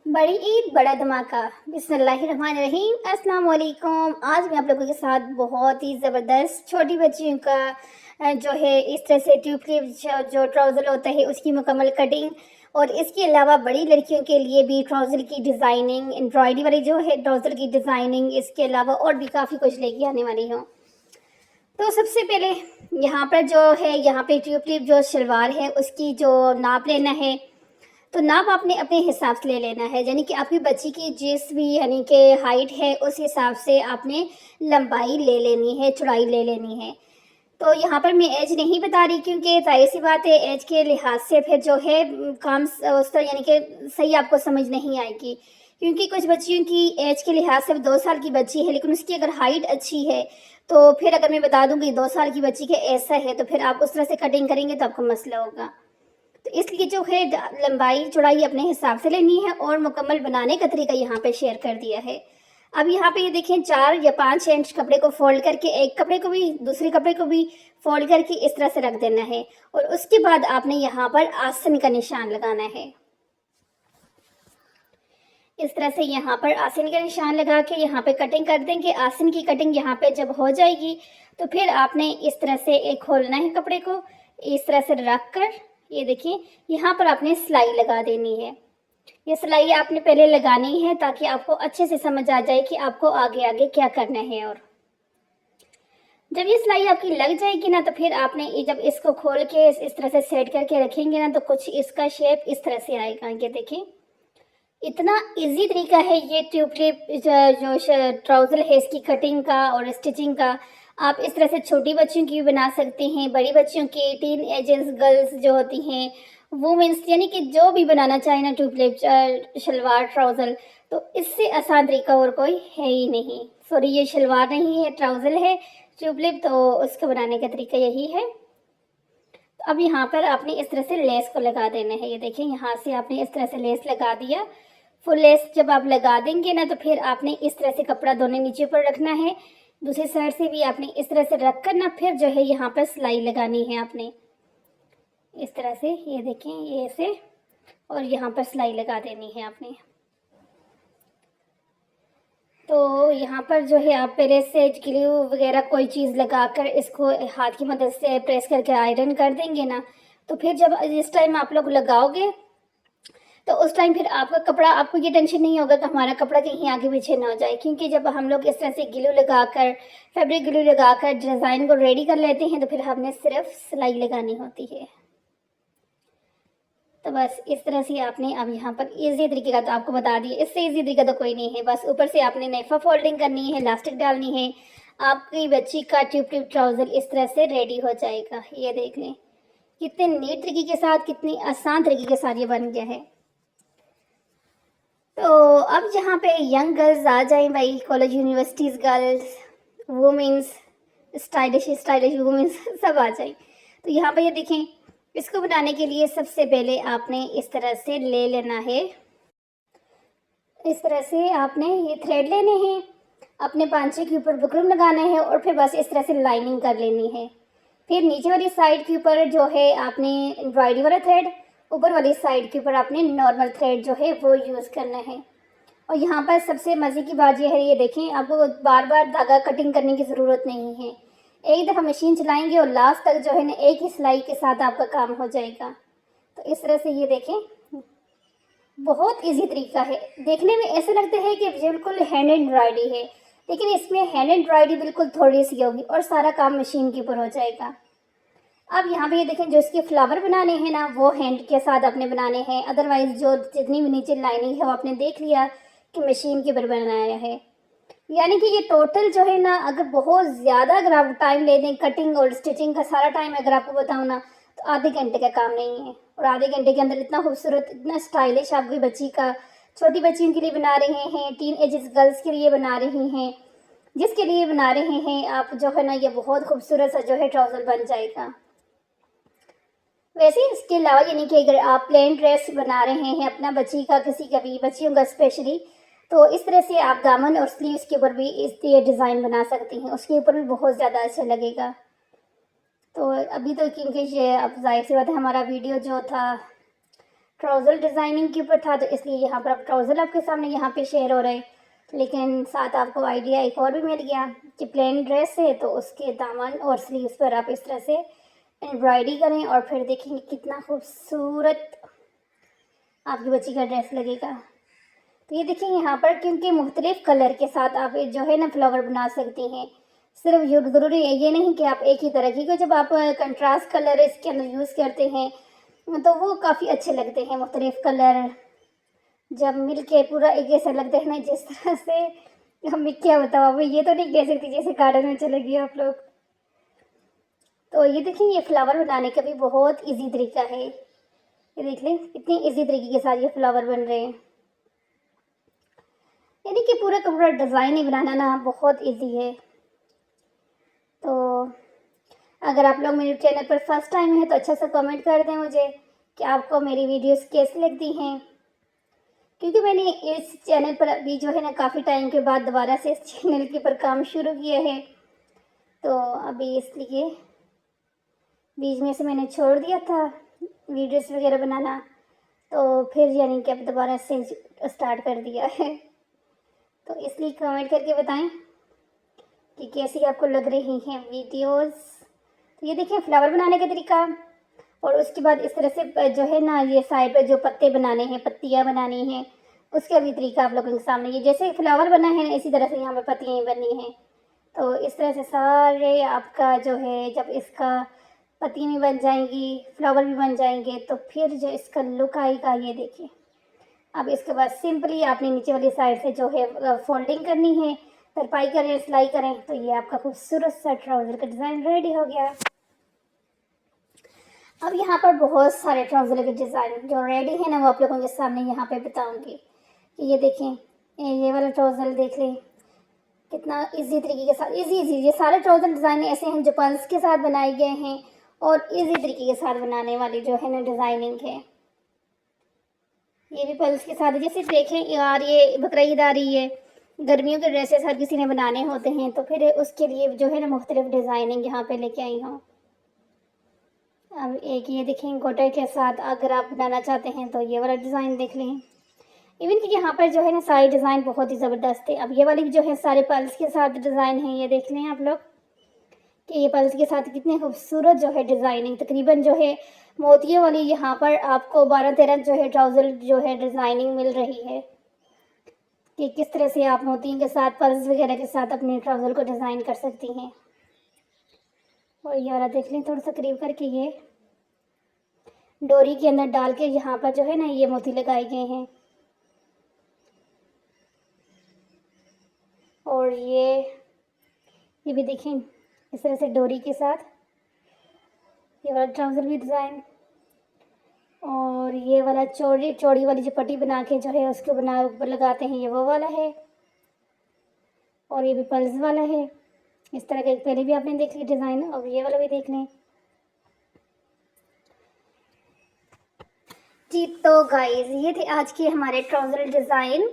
बड़ी ईद बड़ा धमाका। बिस्मिल्लाहिर्रहमानिर्रहीम। अस्सलाम वालेकुम। आज मैं आप लोगों के साथ बहुत ही ज़बरदस्त छोटी बच्चियों का जो है इस तरह से ट्यूब के जो ट्राउज़र होता है उसकी मुकम्मल कटिंग, और इसके अलावा बड़ी लड़कियों के लिए भी ट्राउज़र की डिज़ाइनिंग, एम्ब्रॉयडरी वाली जो है ट्राउज़र की डिज़ाइनिंग, इसके अलावा और भी काफ़ी कुछ लेके आने वाली हूँ। तो सबसे पहले यहाँ पर जो है, यहाँ पे ट्यूब टिप जो शलवार है उसकी जो नाप लेना है, तो नाप आपने अपने हिसाब से ले लेना है। यानी कि आपकी बच्ची की जिस भी यानी कि हाइट है उस हिसाब से आपने लंबाई ले लेनी है, चौड़ाई ले लेनी है। तो यहाँ पर मैं एज नहीं बता रही क्योंकि ज़ाहिर सी बात है एज के लिहाज से फिर जो है काम उस तरह यानी कि सही आपको समझ नहीं आएगी, क्योंकि कुछ बच्चियों की एज के लिहाज से 2 साल की बच्ची है लेकिन उसकी अगर हाइट अच्छी है, तो फिर अगर मैं बता दूँ कि 2 साल की बच्ची के ऐसा है तो फिर आप उस तरह से कटिंग करेंगे तो आपको मसला होगा। तो इसलिए जो है लंबाई चौड़ाई अपने हिसाब से लेनी है, और मुकम्मल बनाने का तरीका यहाँ पे शेयर कर दिया है। अब यहाँ पे ये देखें 4 या 5 इंच कपड़े को फोल्ड करके एक कपड़े को भी दूसरे कपड़े को भी फोल्ड करके इस तरह से रख देना है, और उसके बाद आपने यहाँ पर आसन का निशान लगाना है। इस तरह से यहाँ पर आसन का निशान लगा के यहाँ पे कटिंग कर देंगे। आसन की कटिंग यहाँ पे जब हो जाएगी तो फिर आपने इस तरह से एक खोलना है कपड़े को, इस तरह से रख कर ये देखिए यहाँ पर आपने सिलाई लगा देनी है। ये सिलाई आपने पहले लगानी है ताकि आपको अच्छे से समझ आ जाए कि आपको आगे आगे क्या करना है। और जब ये सिलाई आपकी लग जाएगी ना तो फिर आपने जब इसको खोल के इस तरह से सेट करके रखेंगे ना तो कुछ इसका शेप इस तरह से आएगा। ये देखें इतना इजी तरीका है ये ट्यूब टिप जो ट्राउज़र है इसकी कटिंग का और स्टिचिंग का। आप इस तरह से छोटी बच्चियों की भी बना सकते हैं, बड़ी बच्चियों की, टीन एजेस गर्ल्स जो होती हैं, वुमेंस, यानी कि जो भी बनाना चाहे ना ट्यूब टिप शलवार ट्राउज़र, तो इससे आसान तरीका और कोई है ही नहीं। सॉरी, ये शलवार नहीं है, ट्राउज़र है ट्यूब टिप, तो उसको बनाने का तरीका यही है। तो अब यहाँ पर आपने इस तरह से लेस को लगा देना है। ये देखें यहाँ से आपने इस तरह से लेस लगा दिया। फुल लेस जब आप लगा देंगे ना तो फिर आपने इस तरह से कपड़ा दोनों नीचे पर रखना है, दूसरी साइड से भी आपने इस तरह से रख कर ना फिर जो है यहाँ पर सिलाई लगानी है आपने इस तरह से। ये देखें ये से, और यहाँ पर सिलाई लगा देनी है आपने। तो यहाँ पर जो है आप पहले से ग्लू वगैरह कोई चीज़ लगाकर इसको हाथ की मदद से प्रेस करके आयरन कर देंगे ना, तो फिर जब इस टाइम आप लोग लगाओगे तो उस टाइम फिर आपका कपड़ा, आपको ये टेंशन नहीं होगा कि हमारा कपड़ा कहीं आगे पीछे ना हो जाए, क्योंकि जब हम लोग इस तरह से ग्लू लगाकर, फैब्रिक ग्लू लगाकर डिज़ाइन को रेडी कर लेते हैं तो फिर हमने सिर्फ सिलाई लगानी होती है। तो बस इस तरह से आपने अब यहाँ पर इजी तरीके का तो आपको बता दिया, इससे इजी तरीका तो कोई नहीं है। बस ऊपर से आपने नेफा फोल्डिंग करनी है, इलास्टिक डालनी है, आपकी बच्ची का ट्यूब ट्यूब ट्राउज़र इस तरह से रेडी हो जाएगा। ये देख लें कितने नीट तरीके के साथ, कितनी आसान तरीके के साथ ये बन गया है। तो अब जहाँ पे यंग गर्ल्स आ जाएं भाई, college universities girls, women's, stylish stylish women's सब आ जाएं, तो यहाँ पे ये देखें इसको बनाने के लिए सबसे पहले आपने इस तरह से ले लेना है, इस तरह से आपने ये थ्रेड लेने हैं, अपने पांचे के ऊपर बुकरम लगाना है और फिर बस इस तरह से लाइनिंग कर लेनी है। फिर नीचे वाली साइड के ऊपर जो है आपने एम्ब्रॉयडरी वाला थ्रेड, ऊपर वाली साइड के ऊपर आपने नॉर्मल थ्रेड जो है वो यूज़ करना है। और यहाँ पर सबसे मज़े की बात यह है, ये देखें आपको बार बार धागा कटिंग करने की ज़रूरत नहीं है। एक दफ़ा मशीन चलाएंगे और लास्ट तक जो है ना एक ही सिलाई के साथ आपका काम हो जाएगा। तो इस तरह से ये देखें बहुत इजी तरीका है। देखने में ऐसे लगता है कि बिल्कुल हैंड एम्ब्रॉयडरी है, लेकिन इसमें हैंड एम्ब्रॉयडरी बिल्कुल थोड़ी सी होगी और सारा काम मशीन के ऊपर हो जाएगा। अब यहाँ पे ये देखें जो इसके फ्लावर बनाने हैं ना वो हैंड के साथ आपने बनाने हैं, अदरवाइज जो जितनी भी नीचे लाइनिंग है वो आपने देख लिया कि मशीन के ऊपर बनाया है। यानी कि ये टोटल जो है ना, अगर बहुत ज़्यादा अगर आप टाइम ले दें कटिंग और स्टिचिंग का सारा टाइम अगर आपको बताऊँ ना तो आधे घंटे का काम नहीं है, और आधे घंटे के अंदर इतना खूबसूरत, इतना स्टाइलिश आपकी बच्ची का, छोटी बच्चियों के लिए बना रहे हैं, टीन एजेस गर्ल्स के लिए बना रही हैं, जिसके लिए बना रहे हैं आप जो है ना, ये बहुत खूबसूरत सा जो है ट्राउज़र बन जाएगा। वैसे इसके अलावा यानी कि अगर आप प्लेन ड्रेस बना रहे हैं अपना बच्ची का, किसी का भी बच्चियों का स्पेशली, तो इस तरह से आप दामन और स्लीव्स के ऊपर भी ये डिज़ाइन बना सकती हैं, उसके ऊपर भी बहुत ज़्यादा अच्छा लगेगा। तो अभी तो क्योंकि ये अब जाहिर सी बात है हमारा वीडियो जो था ट्राउज़र डिज़ाइनिंग के ऊपर था, तो इसलिए यहाँ पर अब ट्राउज़र आपके सामने यहाँ पे शेयर हो रहा है। लेकिन साथ आपको आइडिया एक और भी मिल गया कि प्लेन ड्रेस है तो उसके दामन और स्लीव्स पर आप इस तरह से एम्ब्रॉयडरी करें और फिर देखेंगे कितना खूबसूरत आपकी बच्ची का ड्रेस लगेगा। तो ये देखिए यहाँ पर क्योंकि मुख्तलिफ कलर के साथ आप जो है ना फ्लावर बना सकती हैं। सिर्फ ज़रूरी है ये नहीं कि आप एक ही तरह की, जब आप कंट्रास्ट कलर इसके अंदर यूज़ करते हैं तो वो काफ़ी अच्छे लगते हैं। मुख्तलिफ कलर जब मिल के पूरा एक जैसा लगता है ना, जिस तरह से हम क्या बताओ, अब ये तो नहीं कह सकती जैसे गार्डन में चले गए आप लोग। तो ये देखिए ये फ्लावर बनाने का भी बहुत इजी तरीका है। ये देख लें कितनी इजी तरीके के साथ ये फ्लावर बन रहे हैं। यानी कि पूरा का पूरा डिज़ाइन ही बनाना ना बहुत इजी है। तो अगर आप लोग मेरे चैनल पर फर्स्ट टाइम है तो अच्छा सा कमेंट कर दें मुझे कि आपको मेरी वीडियोस कैसी लगती हैं, क्योंकि मैंने इस चैनल पर अभी जो है ना काफ़ी टाइम के बाद दोबारा से इस चैनल के ऊपर काम शुरू किया है। तो अभी इसलिए बीच में से मैंने छोड़ दिया था वीडियोस वगैरह बनाना, तो फिर यानी कि अब दोबारा से स्टार्ट कर दिया है। तो इसलिए कमेंट करके बताएं कि कैसी आपको लग रही हैं वीडियोस। तो ये देखिए फ्लावर बनाने का तरीका, और उसके बाद इस तरह से जो है ना ये साइड पे जो पत्ते बनाने हैं, पत्तियाँ बनानी हैं, उसका भी तरीका आप लोगों के सामने। ये जैसे फ्लावर बना है ना इसी तरह से यहाँ पे पत्तियाँ बननी हैं। तो इस तरह से सारे आपका जो है जब इसका पत्तियाँ भी बन जाएंगी, फ्लावर भी बन जाएंगे, तो फिर जो इसका लुक आएगा ये देखिए। अब इसके बाद सिंपली आपने नीचे वाली साइड से जो है फोल्डिंग करनी है, तरपाई करें, सिलाई करें, तो ये आपका खूबसूरत सा ट्राउज़र का डिज़ाइन रेडी हो गया। अब यहाँ पर बहुत सारे ट्राउज़र के डिज़ाइन जो रेडी है ना वो आप लोगों के सामने यहाँ पे बताऊंगी। कि ये देखें ये वाला ट्राउज़र देख लें कितना इजी तरीके के साथ, इजी ये सारे ट्राउज़र डिज़ाइन ऐसे हैं जो पल्स के साथ बनाए गए हैं और इजी तरीके के साथ बनाने वाली जो है ना डिज़ाइनिंग है। ये भी पल्स के साथ है। जैसे देखें यार ये बकरा ईद आ रही है, गर्मियों के ड्रेसेस हर किसी ने बनाने होते हैं, तो फिर उसके लिए जो है ना मुख्तलिफ डिज़ाइनिंग यहाँ पे लेके आई हूँ। अब एक ये देखें गोटे के साथ अगर आप बनाना चाहते हैं तो ये वाला डिज़ाइन देख लें। इवन कि यहाँ पर जो है ना सारे डिज़ाइन बहुत ही ज़बरदस्त है। अब ये वाली जो है सारे पल्स के साथ डिज़ाइन है, ये देख लें आप लोग कि ये पल्स के साथ कितने खूबसूरत जो है डिज़ाइनिंग। तकरीबन जो है मोतियों वाली यहाँ पर आपको 12-13 जो है ट्राउज़र जो है डिज़ाइनिंग मिल रही है कि किस तरह से आप मोतियों के साथ पल्स वगैरह के साथ अपने ट्राउज़र को डिज़ाइन कर सकती हैं। और ये वाला देख लें थोड़ा सा करीब करके, ये डोरी के अंदर डाल के यहाँ पर जो है ना ये मोती लगाए गए हैं। और ये भी देखें इस तरह से डोरी के साथ ये वाला ट्राउज़र भी डिज़ाइन, और ये वाला चौड़ी वाली जो पट्टी बना के जो है उसको बना ऊपर लगाते हैं, ये वो वाला है। और ये भी पल्स वाला है। इस तरह का एक पहले भी आपने देख लिया डिज़ाइन, अब ये वाला भी देख लें जी। तो गाइस ये थे आज के हमारे ट्राउज़र डिज़ाइन।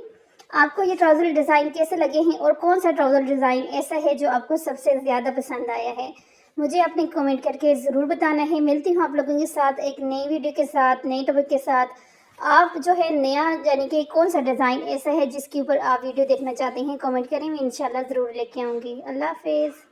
आपको ये ट्राउज़र डिज़ाइन कैसे लगे हैं और कौन सा ट्राउज़र डिज़ाइन ऐसा है जो आपको सबसे ज़्यादा पसंद आया है, मुझे अपने कमेंट करके ज़रूर बताना है। मिलती हूँ आप लोगों के साथ एक नई वीडियो के साथ, नई टॉपिक के साथ। आप जो है नया यानी कि कौन सा डिज़ाइन ऐसा है जिसके ऊपर आप वीडियो देखना चाहते हैं, कमेंट करें, मैं इंशाल्लाह ज़रूर लेके आऊँगी। अल्लाह हाफ़िज़।